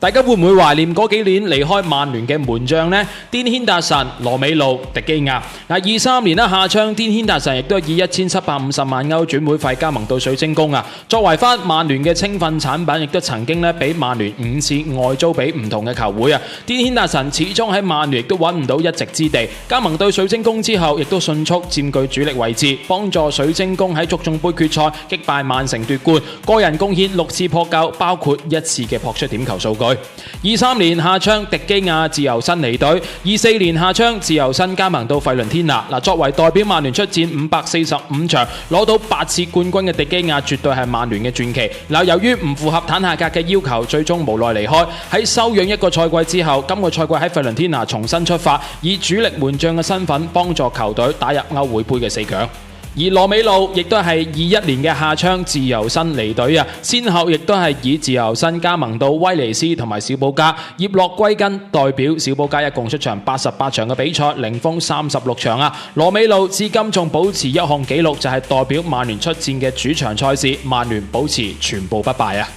大家會唔會懷念嗰幾年離開曼聯嘅門將呢？甸軒達臣、羅美路、迪基亞。23年夏窗，甸軒達臣亦都以1750萬歐轉會費加盟到水晶宮啊。作為翻曼聯嘅青訓產品，亦都曾經俾曼聯5次外租俾唔同嘅球會啊。甸軒達臣始終喺曼聯亦都揾唔到一席之地，加盟到水晶宮之後，亦都迅速佔據主力位置，幫助水晶宮喺足總杯決賽擊敗曼城奪冠，個人貢獻6次破救，包括1次嘅撲出點球數據。23年夏窗，迪基亞自由身離隊；24年夏窗，自由身加盟到費倫天拿。作為代表曼聯出戰545場，攞到8次冠軍嘅迪基亞，絕對係曼聯嘅傳奇。由於唔符合坦夏格嘅要求，最終無奈離開。喺休養一個賽季之後，今個賽季喺費倫天拿重新出發，以主力門將嘅身份幫助球隊打入歐會杯嘅4強。而羅美路亦都係21年嘅夏窗自由身離隊啊，先後亦都係以自由身加盟到威尼斯同埋小保加，葉落歸根，代表小保加一共出場88場嘅比賽，零封36場啊。羅美路至今仲保持一項紀錄，就係代表曼聯出戰嘅主場賽事，曼聯保持全部不敗啊。